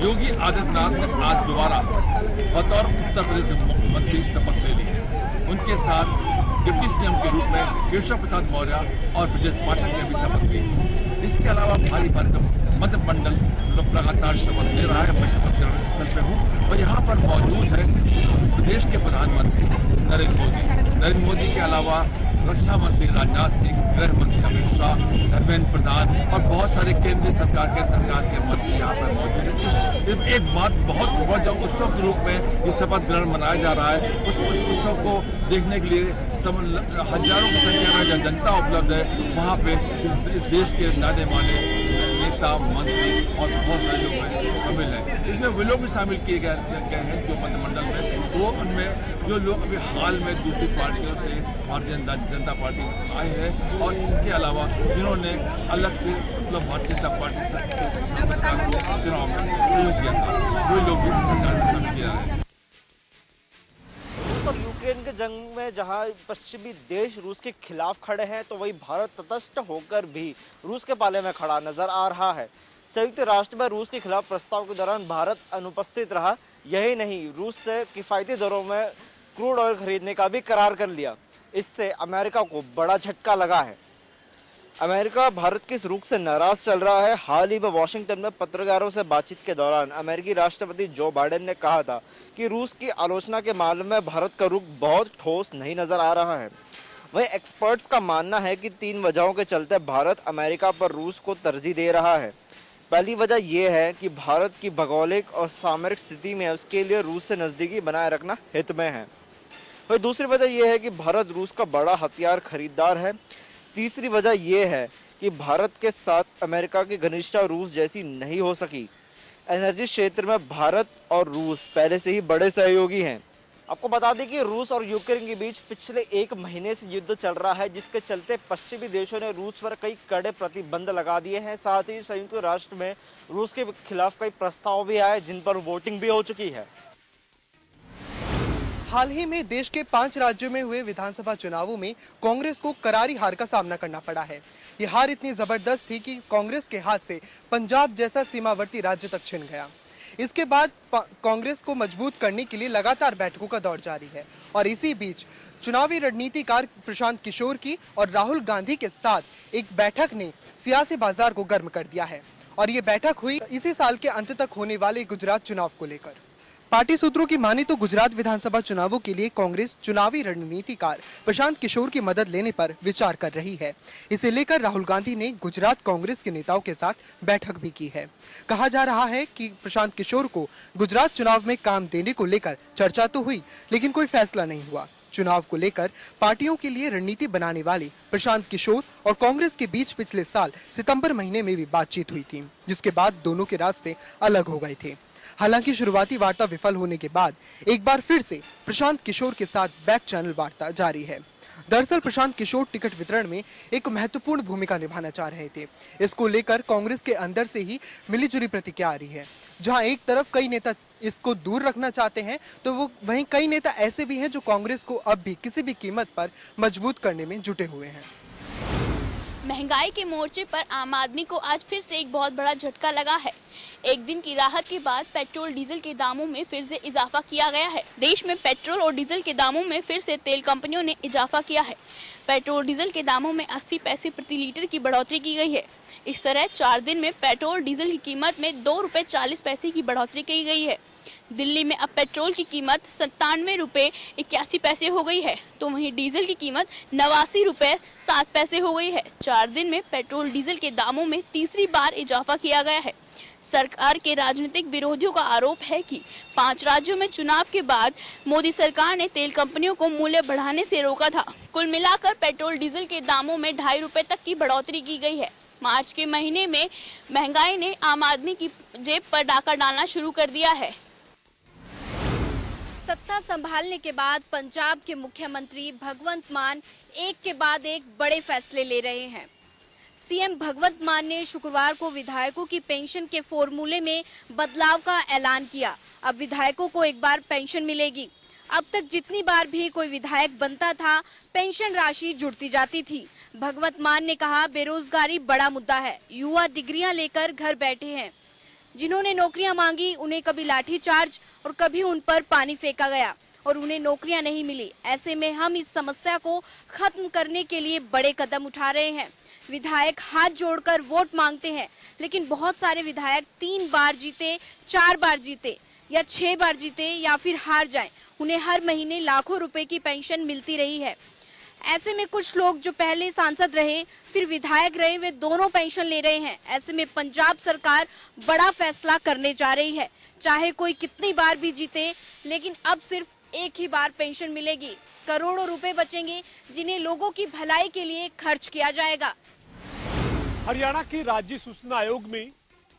योगी आदित्यनाथ ने आज दोबारा बतौर उत्तर प्रदेश के मुख्यमंत्री शपथ ले ली है। उनके साथ डिप्टी सीएम के रूप में केशव प्रसाद मौर्य और ब्रजेश पाठक ने भी शपथ ली। इसके अलावा भारी मंत्रिमंडल लगातार शपथ ले रहा है। मैं शपथ ग्रहण स्थल पे हूँ और यहाँ पर मौजूद है प्रदेश के प्रधानमंत्री नरेंद्र मोदी के अलावा रक्षा मंत्री राजनाथ सिंह, गृह मंत्री अमित शाह, धर्मेंद्र प्रधान और बहुत सारे केंद्र सरकार के मंत्री यहाँ पर मौजूद है। एक बात बहुत जो उत्सव के रूप में ये शपथ ग्रहण मनाया जा रहा है, उस उत्सव को देखने के लिए हजारों की संख्या में जनता उपलब्ध है। वहाँ पे इस देश के जाने माने नेता, मंत्री और बहुत सारे लोग शामिल हैं। इसमें वे लोग भी शामिल किए गए हैं जो मंत्रिमंडल में, वो उनमें जो लोग अभी हाल में दूसरी पार्टियों से भारतीय जनता पार्टी आए हैं और इसके अलावा जिन्होंने अलग से मतलब भारतीय जनता पार्टी चुनाव में सहयोग किया था, वो लोग भी सरकार में शामिल किया है। और यूक्रेन के जंग में जहां पश्चिमी देश रूस के खिलाफ खड़े हैं, तो वही भारत तटस्थ होकर भी रूस के पाले में खड़ा नजर आ रहा है। संयुक्त राष्ट्र में रूस के खिलाफ प्रस्ताव के दौरान भारत अनुपस्थित रहा। यही नहीं, रूस से किफ़ायती दरों में क्रूड ऑयल खरीदने का भी करार कर लिया। इससे अमेरिका को बड़ा झटका लगा है। अमेरिका भारत के इस रुख से नाराज चल रहा है। हाल ही में वॉशिंगटन में पत्रकारों से बातचीत के दौरान अमेरिकी राष्ट्रपति जो बाइडेन ने कहा था कि रूस की आलोचना के मामले में भारत का रुख बहुत ठोस नहीं नजर आ रहा है। वहीं एक्सपर्ट्स का मानना है कि 3 वजहों के चलते भारत अमेरिका पर रूस को तरजीह दे रहा है। पहली वजह यह है कि भारत की भौगोलिक और सामरिक स्थिति में उसके लिए रूस से नज़दीकी बनाए रखना हित में है। वहीं दूसरी वजह यह है कि भारत रूस का बड़ा हथियार खरीदार है। तीसरी वजह यह है कि भारत के साथ अमेरिका की घनिष्ठता रूस जैसी नहीं हो सकी। एनर्जी क्षेत्र में भारत और रूस पहले से ही बड़े सहयोगी हैं। आपको बता दें कि रूस और यूक्रेन के बीच पिछले 1 महीने से युद्ध चल रहा है, जिसके चलते पश्चिमी देशों ने रूस पर कई कड़े प्रतिबंध लगा दिए हैं। साथ ही संयुक्त राष्ट्र में रूस के खिलाफ कई प्रस्ताव भी आए, जिन पर वोटिंग भी हो चुकी है। हाल ही में देश के 5 राज्यों में हुए विधानसभा चुनावों में कांग्रेस को करारी हार का सामना करना पड़ा है। ये हार इतनी जबरदस्त थी कि कांग्रेस के हाथ से पंजाब जैसा सीमावर्ती राज्य तक छिन गया। इसके बाद कांग्रेस को मजबूत करने के लिए लगातार बैठकों का दौर जारी है और इसी बीच चुनावी रणनीतिकार प्रशांत किशोर की और राहुल गांधी के साथ एक बैठक ने सियासी बाजार को गर्म कर दिया है और ये बैठक हुई इसी साल के अंत तक होने वाले गुजरात चुनाव को लेकर। पार्टी सूत्रों की माने तो गुजरात विधानसभा चुनावों के लिए कांग्रेस चुनावी रणनीतिकार प्रशांत किशोर की मदद लेने पर विचार कर रही है। इसे लेकर राहुल गांधी ने गुजरात कांग्रेस के नेताओं के साथ बैठक भी की है। कहा जा रहा है कि प्रशांत किशोर को गुजरात चुनाव में काम देने को लेकर चर्चा तो हुई, लेकिन कोई फैसला नहीं हुआ। चुनाव को लेकर पार्टियों के लिए रणनीति बनाने वाले प्रशांत किशोर और कांग्रेस के बीच पिछले साल सितंबर महीने में भी बातचीत हुई थी, जिसके बाद दोनों के रास्ते अलग हो गए थे। हालांकि शुरुआती वार्ता विफल होने के बाद एक बार फिर से प्रशांत किशोर के साथ बैक चैनल वार्ता जारी है। दरअसल प्रशांत किशोर टिकट वितरण में एक महत्वपूर्ण भूमिका निभाना चाह रहे थे। इसको लेकर कांग्रेस के अंदर से ही मिलीजुली प्रतिक्रिया आ रही है। जहां एक तरफ कई नेता इसको दूर रखना चाहते हैं, तो वहीं कई नेता ऐसे भी हैं जो कांग्रेस को अब भी किसी भी कीमत पर मजबूत करने में जुटे हुए हैं। महंगाई के मोर्चे पर आम आदमी को आज फिर से एक बहुत बड़ा झटका लगा है। एक दिन की राहत के बाद पेट्रोल डीजल के दामों में फिर से इजाफा किया गया है। देश में पेट्रोल और डीजल के दामों में फिर से तेल कंपनियों ने इजाफा किया है। पेट्रोल डीजल के दामों में 80 पैसे प्रति लीटर की बढ़ोतरी की गई है। इस तरह 4 दिन में पेट्रोल डीजल की कीमत में 2 रुपये 40 पैसे की बढ़ोतरी की गई है। दिल्ली में अब पेट्रोल की कीमत 97 रुपये 81 पैसे हो गई है, तो वहीं डीजल की कीमत 89 रुपये 7 पैसे हो गई है। 4 दिन में पेट्रोल डीजल के दामों में तीसरी बार इजाफा किया गया है। सरकार के राजनीतिक विरोधियों का आरोप है कि 5 राज्यों में चुनाव के बाद मोदी सरकार ने तेल कंपनियों को मूल्य बढ़ाने से रोका था। कुल मिलाकर पेट्रोल डीजल के दामों में 2.5 रुपये तक की बढ़ोतरी की गई है। मार्च के महीने में महंगाई ने आम आदमी की जेब पर डाका डालना शुरू कर दिया है। सत्ता संभालने के बाद पंजाब के मुख्यमंत्री भगवंत मान एक के बाद एक बड़े फैसले ले रहे हैं। सीएम भगवंत मान ने शुक्रवार को विधायकों की पेंशन के फॉर्मूले में बदलाव का ऐलान किया। अब विधायकों को एक बार पेंशन मिलेगी। अब तक जितनी बार भी कोई विधायक बनता था, पेंशन राशि जुड़ती जाती थी। भगवंत मान ने कहा, बेरोजगारी बड़ा मुद्दा है, युवा डिग्रियां लेकर घर बैठे हैं। जिन्होंने नौकरियां मांगी उन्हें कभी लाठीचार्ज और कभी उन पर पानी फेंका गया और उन्हें नौकरियां नहीं मिली। ऐसे में हम इस समस्या को खत्म करने के लिए बड़े कदम उठा रहे हैं। विधायक हाथ जोड़कर वोट मांगते हैं, लेकिन बहुत सारे विधायक 3 बार जीते, 4 बार जीते या 6 बार जीते या फिर हार जाएं, उन्हें हर महीने लाखों रुपए की पेंशन मिलती रही है। ऐसे में कुछ लोग जो पहले सांसद रहे फिर विधायक रहे, वे दोनों पेंशन ले रहे हैं। ऐसे में पंजाब सरकार बड़ा फैसला करने जा रही है। चाहे कोई कितनी बार भी जीते, लेकिन अब सिर्फ एक ही बार पेंशन मिलेगी। करोड़ों रुपए बचेंगे जिन्हें लोगों की भलाई के लिए खर्च किया जाएगा। हरियाणा के राज्य सूचना आयोग में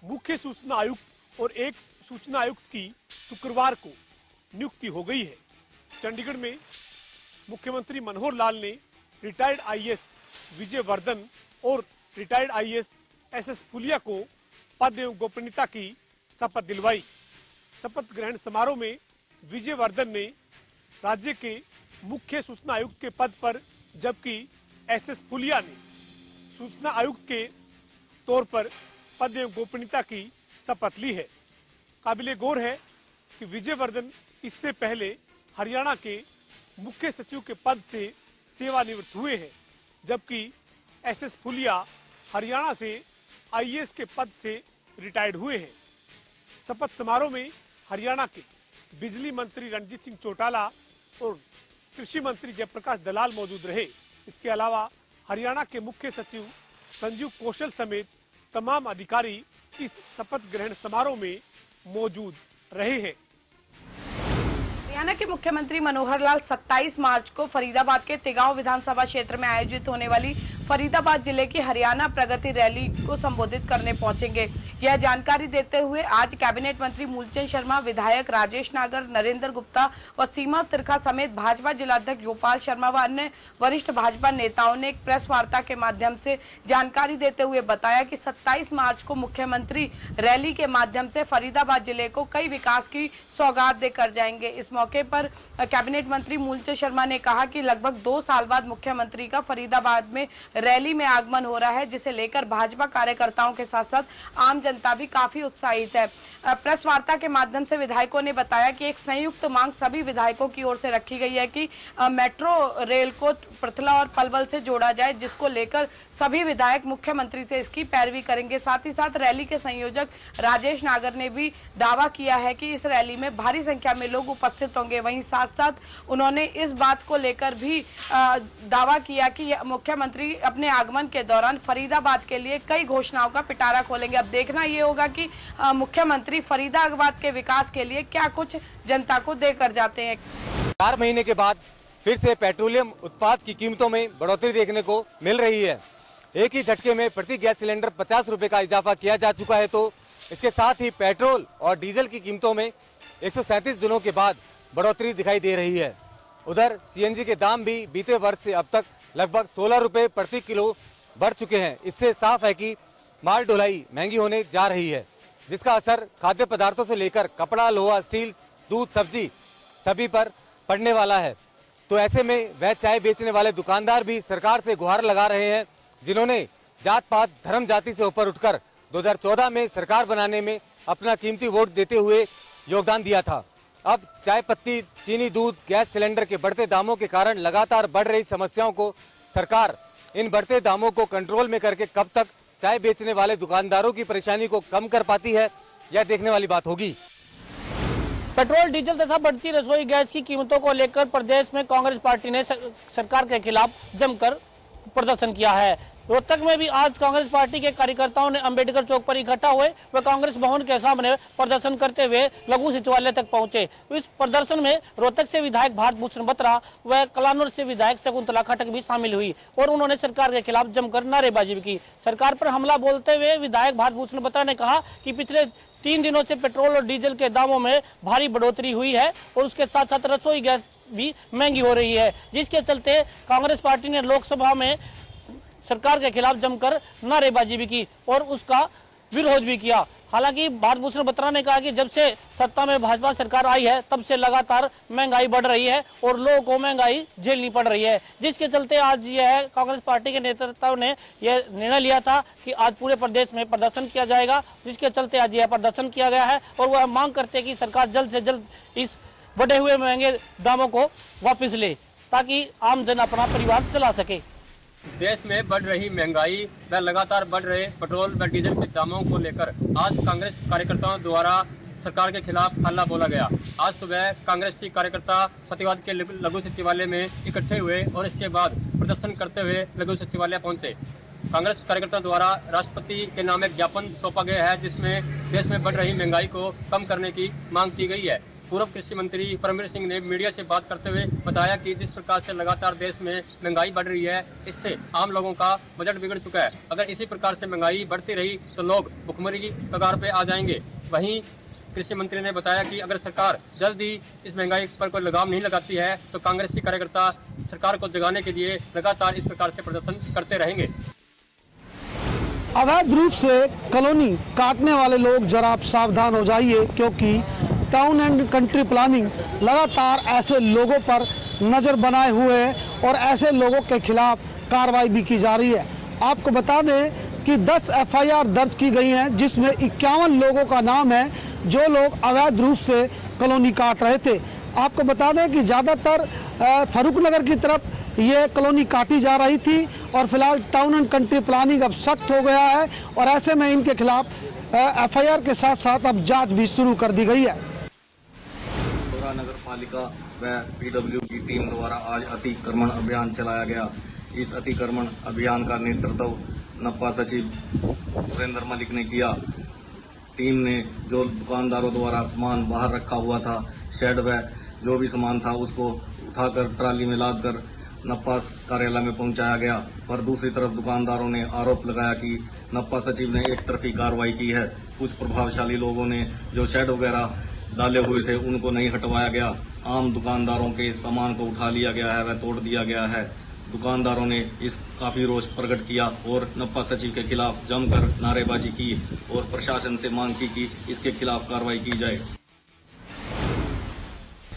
मुख्य सूचना आयुक्त और एक सूचना आयुक्त की शुक्रवार को नियुक्ति हो गई है। चंडीगढ़ में मुख्यमंत्री मनोहर लाल ने रिटायर्ड आईएएस विजय वर्धन और रिटायर्ड आईएएस एसएस पुलिया को पद एवं गोपनीयता की शपथ दिलवाई। शपथ ग्रहण समारोह में विजय वर्धन ने राज्य के मुख्य सूचना आयुक्त के पद पर, जबकि एसएस पुलिया ने सूचना आयुक्त के तौर पर पद एवं गोपनीयता की शपथ ली है। काबिले गौर है कि विजय वर्धन इससे पहले हरियाणा के मुख्य सचिव के पद से सेवानिवृत्त हुए हैं, जबकि एसएस फुलिया हरियाणा से आईएएस के पद से रिटायर्ड हुए हैं। शपथ समारोह में हरियाणा के बिजली मंत्री रणजीत सिंह चौटाला और कृषि मंत्री जयप्रकाश दलाल मौजूद रहे। इसके अलावा हरियाणा के मुख्य सचिव संजीव कौशल समेत तमाम अधिकारी इस शपथ ग्रहण समारोह में मौजूद रहे हैं। हरियाणा के मुख्यमंत्री मनोहर लाल 27 मार्च को फरीदाबाद के तिगांव विधानसभा क्षेत्र में आयोजित होने वाली फरीदाबाद जिले की हरियाणा प्रगति रैली को संबोधित करने पहुंचेंगे। यह जानकारी देते हुए आज कैबिनेट मंत्री मूलचंद शर्मा, विधायक राजेश नागर, नरेंद्र गुप्ता व सीमा तिरखा समेत भाजपा जिलाध्यक्ष गोपाल शर्मा व अन्य वरिष्ठ भाजपा नेताओं ने एक प्रेस वार्ता के माध्यम से जानकारी देते हुए बताया कि 27 मार्च को मुख्यमंत्री रैली के माध्यम से फरीदाबाद जिले को कई विकास की सौगात देकर जाएंगे। इस मौके पर कैबिनेट मंत्री मूलचंद शर्मा ने कहा कि लगभग 2 साल बाद मुख्यमंत्री का फरीदाबाद में रैली में आगमन हो रहा है, जिसे लेकर भाजपा कार्यकर्ताओं के साथ साथ आम जनता भी काफी उत्साहित है। प्रेस वार्ता के माध्यम से विधायकों ने बताया कि एक संयुक्त मांग सभी विधायकों की ओर से रखी गई है कि मेट्रो रेल को पृथला और पलवल से जोड़ा जाए, जिसको लेकर सभी विधायक मुख्यमंत्री से इसकी पैरवी करेंगे। साथ ही साथ रैली के संयोजक राजेश नागर ने भी दावा किया है कि इस रैली में भारी संख्या में लोग उपस्थित होंगे। वहीं साथ साथ उन्होंने इस बात को लेकर भी दावा किया कि मुख्यमंत्री अपने आगमन के दौरान फरीदाबाद के लिए कई घोषणाओं का पिटारा खोलेंगे। अब देखना ये होगा कि मुख्यमंत्री फरीदाबाद के विकास के लिए क्या कुछ जनता को देकर जाते हैं। 4 महीने के बाद फिर से पेट्रोलियम उत्पाद की कीमतों में बढ़ोतरी देखने को मिल रही है। एक ही झटके में प्रति गैस सिलेंडर 50 रुपए का इजाफा किया जा चुका है, तो इसके साथ ही पेट्रोल और डीजल की कीमतों में 137 दिनों के बाद बढ़ोतरी दिखाई दे रही है। उधर सीएनजी के दाम भी बीते वर्ष से अब तक लगभग 16 रुपए प्रति किलो बढ़ चुके हैं। इससे साफ है कि माल ढुलाई महंगी होने जा रही है, जिसका असर खाद्य पदार्थों से लेकर कपड़ा, लोहा, स्टील, दूध, सब्जी सभी पर पड़ने वाला है। तो ऐसे में वह चाय बेचने वाले दुकानदार भी सरकार से गुहार लगा रहे हैं, जिन्होंने जात पात धर्म जाति से ऊपर उठकर 2014 में सरकार बनाने में अपना कीमती वोट देते हुए योगदान दिया था। अब चाय पत्ती, चीनी, दूध, गैस सिलेंडर के बढ़ते दामों के कारण लगातार बढ़ रही समस्याओं को सरकार इन बढ़ते दामों को कंट्रोल में करके कब तक चाय बेचने वाले दुकानदारों की परेशानी को कम कर पाती है, यह देखने वाली बात होगी। पेट्रोल, डीजल तथा बढ़ती रसोई गैस की कीमतों को लेकर प्रदेश में कांग्रेस पार्टी ने सरकार के खिलाफ जमकर प्रदर्शन किया है। रोहतक में भी आज कांग्रेस पार्टी के कार्यकर्ताओं ने अंबेडकर चौक पर इकट्ठा हुए व कांग्रेस भवन के सामने प्रदर्शन करते हुए लघु सचिवालय तक पहुंचे। इस प्रदर्शन में रोहतक से विधायक भारत भूषण बत्रा व कलानौर से विधायक शकुंतला खटक भी शामिल हुई और उन्होंने सरकार के खिलाफ जमकर नारेबाजी भी की। सरकार पर हमला बोलते हुए विधायक भारत भूषण बत्रा ने कहा कि पिछले 3 दिनों से पेट्रोल और डीजल के दामों में भारी बढ़ोतरी हुई है और उसके साथ साथ रसोई गैस भी महंगी हो रही है, जिसके चलते कांग्रेस पार्टी ने लोकसभा में सरकार के खिलाफ जमकर नारेबाजी भी की और उसका विरोध भी किया। हालांकि भारत भूषण बत्रा ने कहा कि जब से सत्ता में भाजपा सरकार आई है तब से लगातार महंगाई बढ़ रही है और लोगों को महंगाई झेलनी पड़ रही है, जिसके चलते आज यह कांग्रेस पार्टी के नेतृत्व ने यह निर्णय लिया था कि आज पूरे प्रदेश में प्रदर्शन किया जाएगा, जिसके चलते आज यह प्रदर्शन किया गया है और वह मांग करते हैं कि सरकार जल्द से जल्द इस बढ़े हुए महंगे दामों को वापस ले ताकि आम जन अपना परिवार चला सके। देश में बढ़ रही महंगाई व लगातार बढ़ रहे पेट्रोल व डीजल के दामों को लेकर आज कांग्रेस कार्यकर्ताओं द्वारा सरकार के खिलाफ हल्ला बोला गया। आज सुबह कांग्रेसी कार्यकर्ता सत्यवाद के लघु सचिवालय में इकट्ठे हुए और इसके बाद प्रदर्शन करते हुए लघु सचिवालय पहुंचे। कांग्रेस कार्यकर्ताओं द्वारा राष्ट्रपति के नाम एक ज्ञापन सौंपा गया है जिसमें देश में बढ़ रही महंगाई को कम करने की मांग की गई है। पूर्व कृषि मंत्री परमवीर सिंह ने मीडिया से बात करते हुए बताया कि जिस प्रकार से लगातार देश में महंगाई बढ़ रही है इससे आम लोगों का बजट बिगड़ चुका है। अगर इसी प्रकार से महंगाई बढ़ती रही तो लोग भुखमरी की कगार पे आ जाएंगे। वहीं कृषि मंत्री ने बताया कि अगर सरकार जल्द ही इस महंगाई पर कोई लगाम नहीं लगाती है तो कांग्रेसी कार्यकर्ता सरकार को जगाने के लिए लगातार इस प्रकार से प्रदर्शन करते रहेंगे। अवैध रूप से कॉलोनी काटने वाले लोग जरा आप सावधान हो जाइए, क्योंकि टाउन एंड कंट्री प्लानिंग लगातार ऐसे लोगों पर नज़र बनाए हुए है और ऐसे लोगों के खिलाफ कार्रवाई भी की जा रही है। आपको बता दें कि 10 FIR दर्ज की गई हैं जिसमें 51 लोगों का नाम है जो लोग अवैध रूप से कॉलोनी काट रहे थे। आपको बता दें कि ज़्यादातर फारूक नगर की तरफ ये कॉलोनी काटी जा रही थी और फिलहाल टाउन एंड कंट्री प्लानिंग अब सख्त हो गया है और ऐसे में इनके खिलाफ FIR के साथ साथ अब जाँच भी शुरू कर दी गई है। नगर पालिका व PW की टीम द्वारा आज अतिक्रमण अभियान चलाया गया। इस अतिक्रमण अभियान का नेतृत्व नप्पा सचिव सुरेंद्र मलिक ने किया। टीम ने जो दुकानदारों द्वारा सामान बाहर रखा हुआ था, शेड व जो भी सामान था उसको उठाकर ट्राली में लादकर नप्पा कार्यालय में पहुंचाया गया। पर दूसरी तरफ दुकानदारों ने आरोप लगाया कि नप्पा सचिव ने एक तरफी कार्रवाई की है। कुछ प्रभावशाली लोगों ने जो शेड वगैरह डाले हुए थे उनको नहीं हटवाया गया। आम दुकानदारों के सामान को उठा लिया गया है व तोड़ दिया गया है। दुकानदारों ने इस काफी रोष प्रकट किया और नप्पा सचिव के खिलाफ जमकर नारेबाजी की और प्रशासन से मांग की कि इसके खिलाफ कार्रवाई की जाए।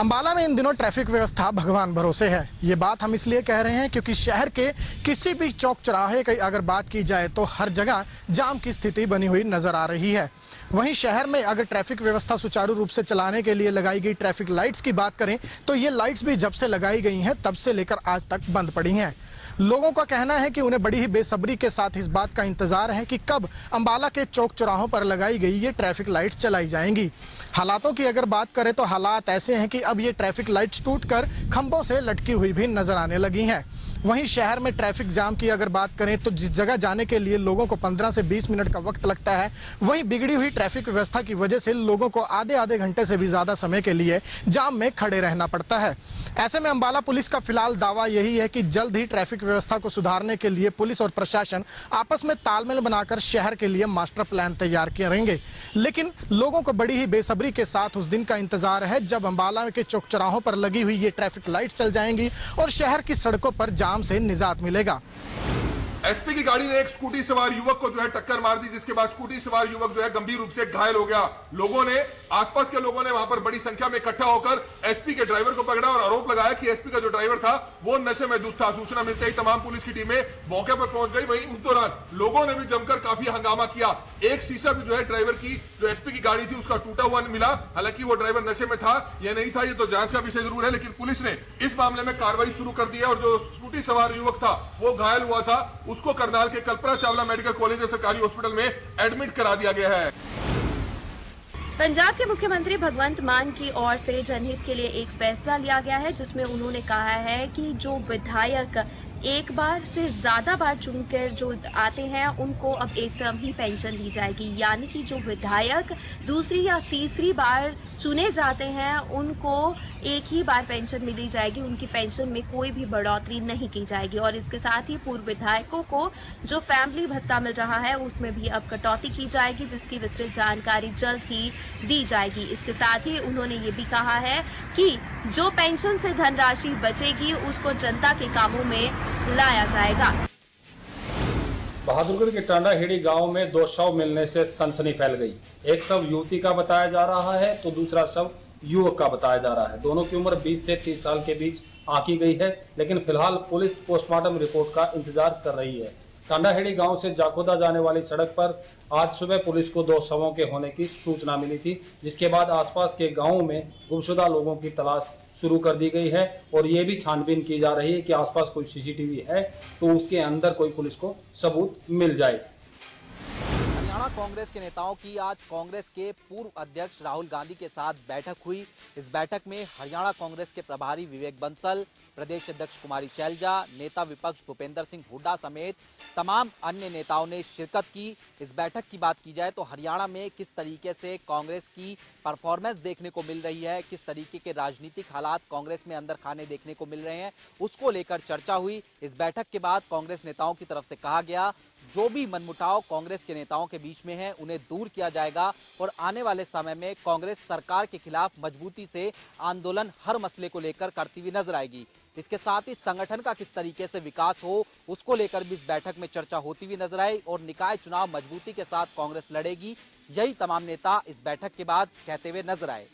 अंबाला में इन दिनों ट्रैफिक व्यवस्था भगवान भरोसे है। ये बात हम इसलिए कह रहे हैं क्योंकि शहर के किसी भी चौक चौराहे की अगर बात की जाए तो हर जगह जाम की स्थिति बनी हुई नजर आ रही है। वहीं शहर में अगर ट्रैफिक व्यवस्था सुचारू रूप से चलाने के लिए लगाई गई ट्रैफिक लाइट्स की बात करें तो ये लाइट्स भी जब से लगाई गई हैं तब से लेकर आज तक बंद पड़ी हैं। लोगों का कहना है कि उन्हें बड़ी ही बेसब्री के साथ इस बात का इंतजार है कि कब अंबाला के चौक चौराहों पर लगाई गई ये ट्रैफिक लाइट्स चलाई जाएंगी। हालातों की अगर बात करें तो हालात ऐसे हैं कि अब ये ट्रैफिक लाइट्स टूटकर खंभों से लटकी हुई भी नजर आने लगी हैं। वहीं शहर में ट्रैफिक जाम की अगर बात करें तो जिस जगह जाने के लिए लोगों को 15 से 20 मिनट का वक्त लगता है, वहीं बिगड़ी हुई ट्रैफिक व्यवस्था की वजह से लोगों को आधे घंटे से भी ज्यादा समय के लिए जाम में खड़े रहना पड़ता है। ऐसे में अंबाला पुलिस का फिलहाल दावा यही है कि जल्द ही ट्रैफिक व्यवस्था को सुधारने के लिए पुलिस और प्रशासन आपस में तालमेल बनाकर शहर के लिए मास्टर प्लान तैयार करेंगे। लेकिन लोगों को बड़ी ही बेसब्री के साथ उस दिन का इंतजार है जब अंबाला के चौक चौराहों पर लगी हुई ये ट्रैफिक लाइट चल जाएंगी और शहर की सड़कों पर जाम से निजात मिलेगा। एसपी की गाड़ी ने एक स्कूटी सवार युवक को जो है टक्कर मार दी, जिसके बाद स्कूटी सवार युवक जो है गंभीर रूप से घायल हो गया। लोगों ने, आसपास के लोगों ने वहां पर बड़ी संख्या में इकट्ठा होकर एसपी के ड्राइवर को पकड़ा और आरोप लगाया कि एसपी का जो ड्राइवर था वो नशे में धुत था। सूचना मिलते ही तमाम पुलिस की टीमें मौके पर पहुंच गई। वहीं उस दौरान लोगों ने भी जमकर काफी हंगामा किया। एक शीशा भी जो है ड्राइवर की जो एसपी की गाड़ी थी उसका टूटा हुआ मिला। हालांकि वो ड्राइवर नशे में था या नहीं था ये तो जांच का विषय जरूर है, लेकिन पुलिस ने इस मामले में कार्रवाई शुरू कर दी है और जो स्कूटी सवार युवक था वो घायल हुआ था, उसको करनाल के कल्पना चावला मेडिकल कॉलेज और सरकारी हॉस्पिटल में एडमिट करा दिया गया है। पंजाब के मुख्यमंत्री भगवंत मान की ओर से जनहित के लिए एक फैसला लिया गया है जिसमें उन्होंने कहा है कि जो विधायक एक बार से ज्यादा बार चुनकर जो आते हैं उनको अब एक टर्म ही पेंशन दी जाएगी, यानी कि जो विधायक दूसरी या तीसरी बार चुने जाते हैं उनको एक ही बार पेंशन मिली जाएगी, उनकी पेंशन में कोई भी बढ़ोतरी नहीं की जाएगी। और इसके साथ ही पूर्व विधायकों को जो फैमिली भत्ता मिल रहा है उसमें भी अब कटौती की जाएगी, जिसकी विस्तृत जानकारी जल्द ही दी जाएगी। इसके साथ ही उन्होंने ये भी कहा है कि जो पेंशन से धनराशि बचेगी उसको जनता के कामों में लाया जाएगा। बहादुरगढ़ के टांडाहेड़ी गांव में 2 शव मिलने से सनसनी फैल गई। एक शव युवती का बताया जा रहा है तो दूसरा शव युवक का बताया जा रहा है। दोनों की उम्र 20 से 30 साल के बीच आंकी गई है, लेकिन फिलहाल पुलिस पोस्टमार्टम रिपोर्ट का इंतजार कर रही है। टांडाहेड़ी गांव से जाखोदा जाने वाली सड़क पर आज सुबह पुलिस को 2 शवों के होने की सूचना मिली थी, जिसके बाद आसपास के गांवों में गुमशुदा लोगों की तलाश शुरू कर दी गई है और ये भी छानबीन की जा रही है कि आसपास कोई सीसीटीवी है तो उसके अंदर कोई पुलिस को सबूत मिल जाए। हरियाणा कांग्रेस के नेताओं की आज कांग्रेस के पूर्व अध्यक्ष राहुल गांधी के साथ बैठक हुई। इस बैठक में हरियाणा कांग्रेस के प्रभारी विवेक बंसल, प्रदेश अध्यक्ष कुमारी शैलजा, नेता विपक्ष भूपेंद्र सिंह हुड्डा समेत तमाम अन्य नेताओं ने शिरकत की। इस बैठक की बात की जाए तो हरियाणा में किस तरीके से कांग्रेस की परफॉर्मेंस देखने को मिल रही है, किस तरीके के राजनीतिक हालात कांग्रेस में अंदर खाने देखने को मिल रहे हैं, उसको लेकर चर्चा हुई। इस बैठक के बाद कांग्रेस नेताओं की तरफ से कहा गया जो भी मनमुटाव कांग्रेस के नेताओं के बीच में है उन्हें दूर किया जाएगा और आने वाले समय में कांग्रेस सरकार के खिलाफ मजबूती से आंदोलन हर मसले को लेकर करती हुई नजर आएगी। इसके साथ ही संगठन का किस तरीके से विकास हो उसको लेकर भी इस बैठक में चर्चा होती हुई नजर आई और निकाय चुनाव मजबूती के साथ कांग्रेस लड़ेगी, यही तमाम नेता इस बैठक के बाद कहते हुए नजर आए।